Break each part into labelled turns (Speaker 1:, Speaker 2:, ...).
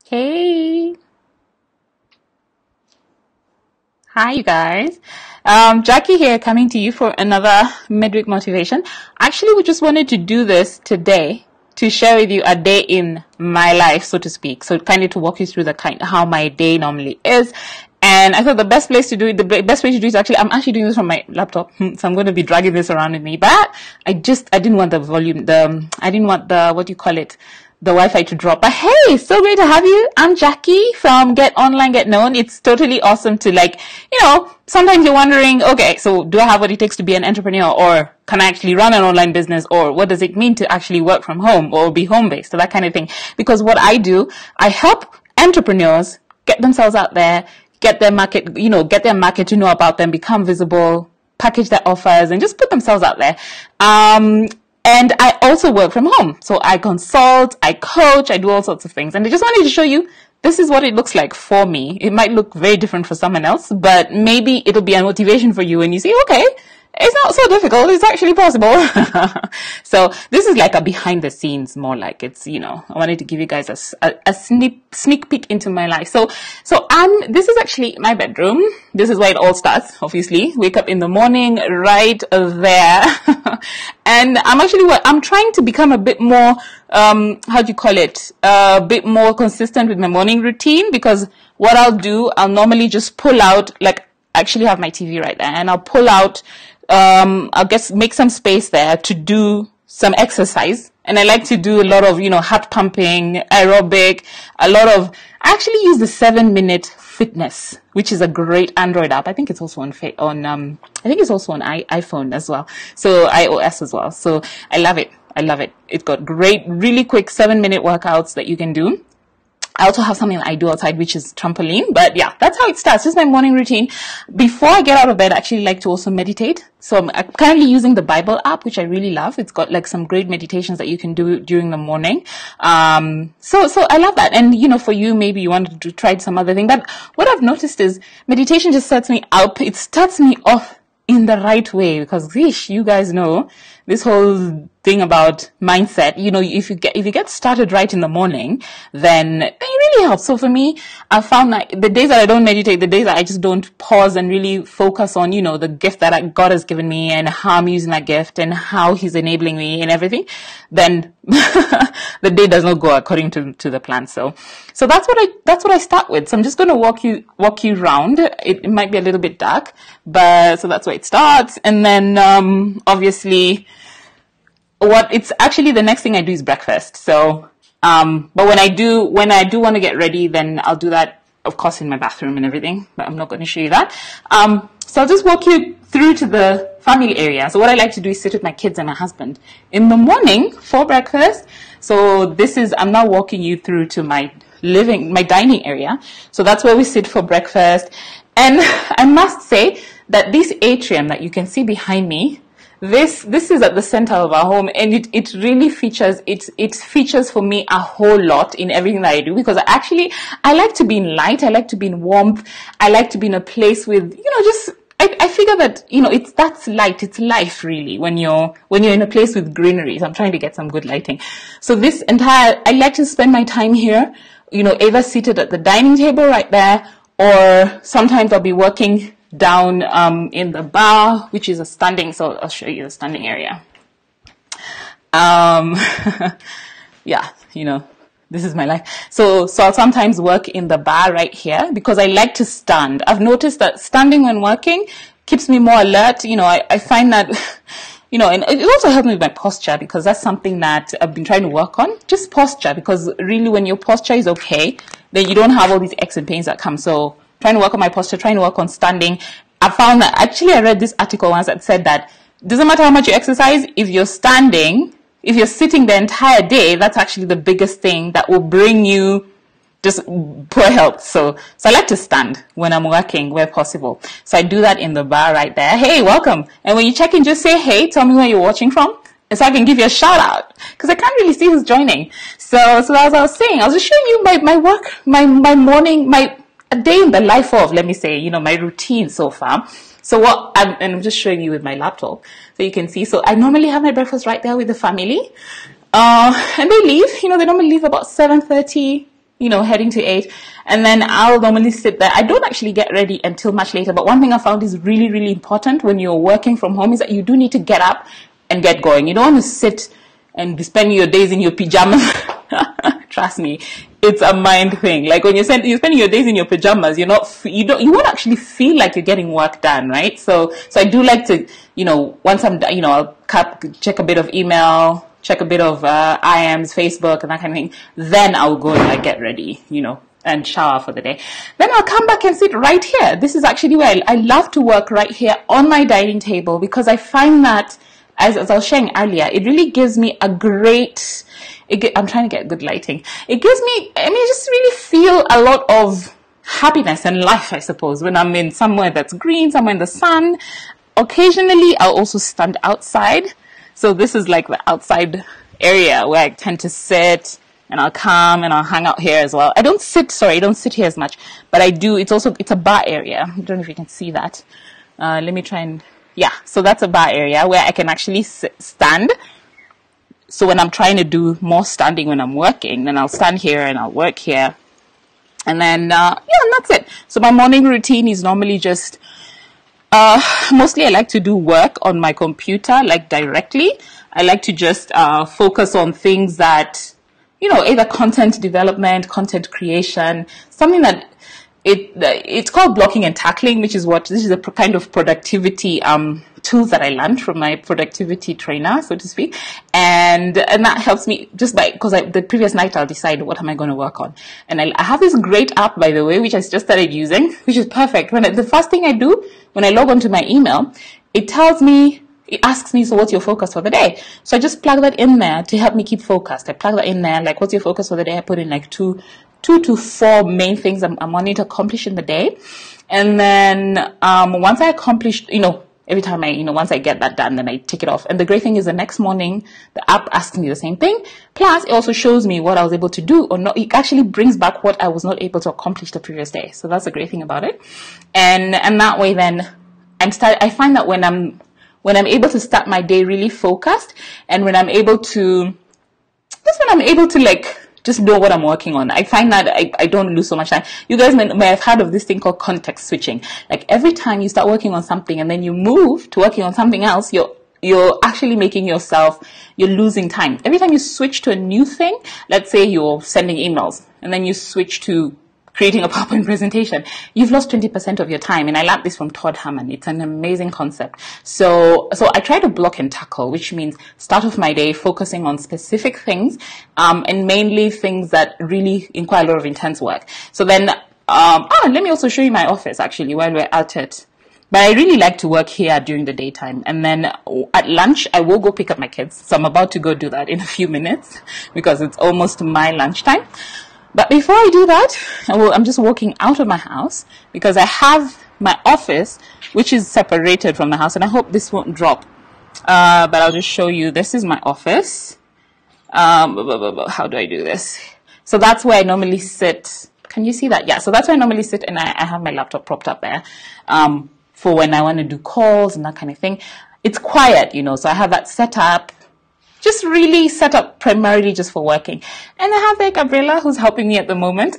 Speaker 1: Hey, hi you guys. Jackie here coming to you for another midweek motivation. Actually, we just wanted to do this today to share with you a day in my life, so to speak. So kind of to walk you through the how my day normally is. And I thought the best place to do it, the best way to do it is I'm actually doing this from my laptop. So I'm going to be dragging this around with me. But I didn't want the volume, I didn't want the, what do you call it? The Wi-Fi to drop. But hey, so great to have you. I'm Jackie from Get Online, Get Known. It's totally awesome to sometimes you're wondering, okay, so do I have what it takes to be an entrepreneur, or can I actually run an online business, or what does it mean to actually work from home or be home-based, so that kind of thing. Because what I do, I help entrepreneurs get themselves out there, get their market, get their market to know about them, become visible, package their offers, and just put themselves out there. And I also work from home. So I consult, I coach, I do all sorts of things. And I just wanted to show you, this is what it looks like for me. It might look very different for someone else, but maybe it'll be a motivation for you when you see, okay, it's not so difficult. It's actually possible. So this is like a behind the scenes, more like it's, I wanted to give you guys a sneak peek into my life. So this is actually my bedroom. This is where it all starts, obviously. Wake up in the morning, right there. And I'm trying to become a bit more, a bit more consistent with my morning routine, because what I'll normally just pull out, I actually have my TV right there, and I'll pull out, make some space there to do some exercise. And I like to do a lot of, heart pumping, aerobic, I actually use the 7-Minute Fitness, which is a great Android app. I think it's also on iPhone as well. So iOS as well. So I love it. It's got great, really quick 7-minute workouts that you can do. I also have something that I do outside, which is trampoline. But yeah, that's how it starts. Just my morning routine. Before I get out of bed, I actually like to also meditate. So I'm currently using the Bible app, which I really love. It's got some great meditations that you can do during the morning. So I love that. And, for you, maybe you wanted to try some other thing. But what I've noticed is meditation just sets me up. It starts me off in the right way, because you guys know this whole thing about mindset. If you get started right in the morning, then it really helps. So for me, I found that the days that I don't meditate, the days that I just don't pause and really focus on, the gift that God has given me and how I'm using that gift and how He's enabling me and everything, then the day does not go according to the plan. So that's what I start with. So I'm just going to walk you around. It might be a little bit dark, but so that's where it starts. And then obviously, it's actually the next thing I do is breakfast. So, but when I do want to get ready, then I'll do that, of course, in my bathroom and everything, but I'm not going to show you that. So I'll just walk you through to the family area. So what I like to do is sit with my kids and my husband in the morning for breakfast. So I'm now walking you through to my dining area. So that's where we sit for breakfast. And I must say that this atrium that you can see behind me, this is at the center of our home, and it really features, it features for me a whole lot in everything that I do, because I like to be in light, I like to be in warmth, I like to be in a place with, I figure that, that's light, it's life really, when you're in a place with greenery. So I'm trying to get some good lighting. So I like to spend my time here, either seated at the dining table right there, or sometimes I'll be working down in the bar, which is a standing, so I'll show you the standing area. Yeah, this is my life. So I'll sometimes work in the bar right here, because I like to stand. I've noticed that standing when working keeps me more alert. I find that, and it also helps me with my posture, because that's something that I've been trying to work on, just posture, because really when your posture is okay, then you don't have all these aches and pains that come. So trying to work on my posture, trying to work on standing. I found that, actually I read this article once that said that it doesn't matter how much you exercise, if you're sitting the entire day, that's actually the biggest thing that will bring you just poor health. So I like to stand when I'm working where possible. So I do that in the bar right there. Hey, welcome. And when you check in, just say, hey, tell me where you're watching from, and so I can give you a shout out, because I can't really see who's joining. So as I was saying, I was just showing you my work, my morning, a day in the life of, let me say, my routine so far. So I'm just showing you with my laptop so you can see. So I normally have my breakfast right there with the family. And they leave, they normally leave about 7:30, heading to 8. And then I'll normally sit there. I don't actually get ready until much later. But one thing I found is really, really important when you're working from home is that you do need to get up and get going. You don't want to sit and be spending your days in your pajamas. Trust me, it's a mind thing. Like when you're spending your days in your pajamas, you won't actually feel like you're getting work done, right? So I do like to, once I'm done, I'll check a bit of email, check a bit of IMs, Facebook, and that kind of thing. Then I'll go and get ready, and shower for the day. Then I'll come back and sit right here. This is actually where I love to work, right here on my dining table, because I find that, as I was sharing earlier, it really gives me a great, I'm trying to get good lighting. It gives me, I just really feel a lot of happiness and life, I suppose, when I'm in somewhere that's green, somewhere in the sun. Occasionally, I'll also stand outside. So this is like the outside area where I tend to sit, and I'll come and I'll hang out here as well. I don't sit here as much, but I do. It's a bar area. I don't know if you can see that. Let me try and, yeah. So that's a bar area where I can actually stand. So when I'm trying to do more standing when I'm working, then I'll stand here and I'll work here. And then, and that's it. So my morning routine is normally just, mostly I like to do work on my computer, like directly. I like to just focus on things that, either content development, content creation, something that it's called blocking and tackling, this is a kind of productivity tools that I learned from my productivity trainer, so to speak, and that helps me because the previous night I'll decide what am I going to work on, and I have this great app, by the way, which I just started using, which is perfect. The first thing I do when I log onto my email, it asks me, so what's your focus for the day? So I just plug that in there to help me keep focused. I plug that in there, like, what's your focus for the day? I put in like two to four main things I'm wanting to accomplish in the day. And then once I accomplished, every time once I get that done, then I tick it off. And the great thing is the next morning, the app asks me the same thing. Plus, it also shows me what I was able to do or not. It actually brings back what I was not able to accomplish the previous day. So that's the great thing about it. And that way then I find that when I'm able to start my day really focused, and when I'm able to just know what I'm working on, I find that I don't lose so much time. You guys may have heard of this thing called context switching. Like every time you start working on something and then you move to working on something else, you're actually you're losing time. Every time you switch to a new thing, let's say you're sending emails and then you switch to creating a PowerPoint presentation, you've lost 20% of your time. And I learned this from Todd Herman. It's an amazing concept. So I try to block and tackle, which means start off my day focusing on specific things, and mainly things that really require a lot of intense work. So then, let me also show you my office actually while we're at it. But I really like to work here during the daytime. And then at lunch, I will go pick up my kids. So I'm about to go do that in a few minutes because it's almost my lunchtime. But before I do that, I'm just walking out of my house because I have my office, which is separated from the house. And I hope this won't drop. But I'll just show you. This is my office. How do I do this? So that's where I normally sit. Can you see that? Yeah. So that's where I normally sit. And I have my laptop propped up there for when I want to do calls and that kind of thing. It's quiet, so I have that set up. Just really set up primarily just for working. And I have Gabriela who's helping me at the moment.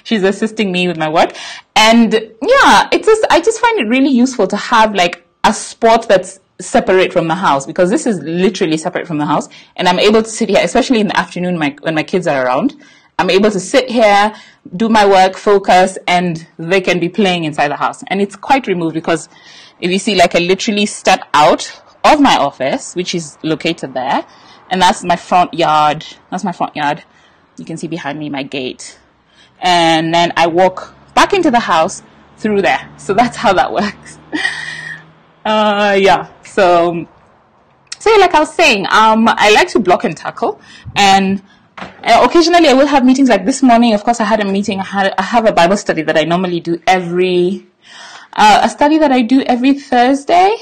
Speaker 1: She's assisting me with my work. And yeah, I just find it really useful to have like a spot that's separate from the house, because this is literally separate from the house. And I'm able to sit here, especially in the afternoon when my kids are around. I'm able to sit here, do my work, focus, and they can be playing inside the house. And it's quite removed because if you see, like I literally step out of my office, which is located there, and that's my front yard. You can see behind me my gate, and then I walk back into the house through there. So that's how that works. Yeah. So like I was saying, I like to block and tackle, and occasionally I will have meetings. Like this morning, of course, I had a meeting. I have a Bible study that I normally do every Thursday.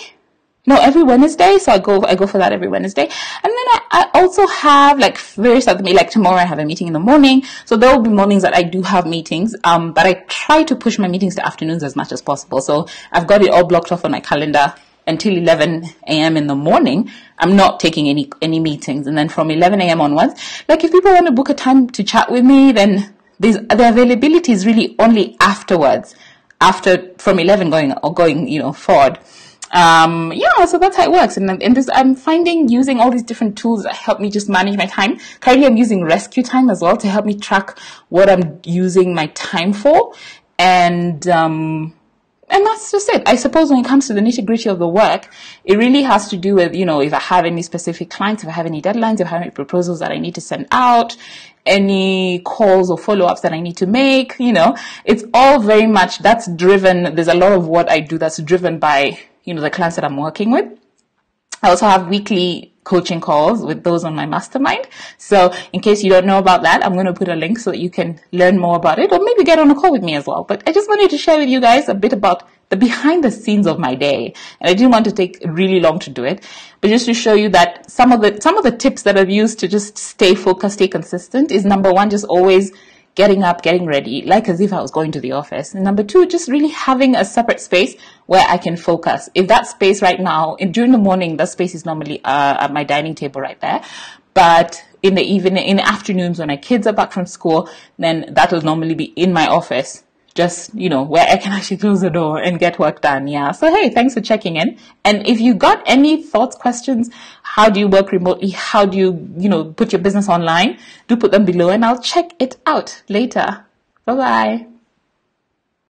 Speaker 1: No, every Wednesday. So I go for that every Wednesday. And then I also have like various other, like tomorrow I have a meeting in the morning. So there will be mornings that I do have meetings. But I try to push my meetings to afternoons as much as possible. So I've got it all blocked off on my calendar until 11 a.m. in the morning, I'm not taking any meetings. And then from 11 a.m. onwards, like if people want to book a time to chat with me, then the availability is really only afterwards, from 11 going forward. So that's how it works. And this, I'm finding using all these different tools that help me just manage my time. Currently, I'm using Rescue Time as well to help me track what I'm using my time for. And that's just it. I suppose when it comes to the nitty-gritty of the work, it really has to do with, if I have any specific clients, if I have any deadlines, if I have any proposals that I need to send out, any calls or follow-ups that I need to make, it's all very much, that's driven, there's a lot of what I do that's driven by, the clients that I'm working with. I also have weekly coaching calls with those on my mastermind. So in case you don't know about that, I'm going to put a link so that you can learn more about it, or maybe get on a call with me as well. But I just wanted to share with you guys a bit about the behind the scenes of my day. And I didn't want to take really long to do it, but just to show you that some of the tips that I've used to just stay focused, stay consistent is, number one, just always getting up, getting ready, like as if I was going to the office. And number two, just really having a separate space where I can focus. If that space right now, during the morning, that space is normally at my dining table right there. But in the evening, in the afternoons when my kids are back from school, then that will normally be in my office. Just, where I can actually close the door and get work done. Yeah. So, hey, thanks for checking in. And if you got any thoughts, questions, how do you work remotely? How do you, put your business online? Do put them below and I'll check it out later. Bye-bye.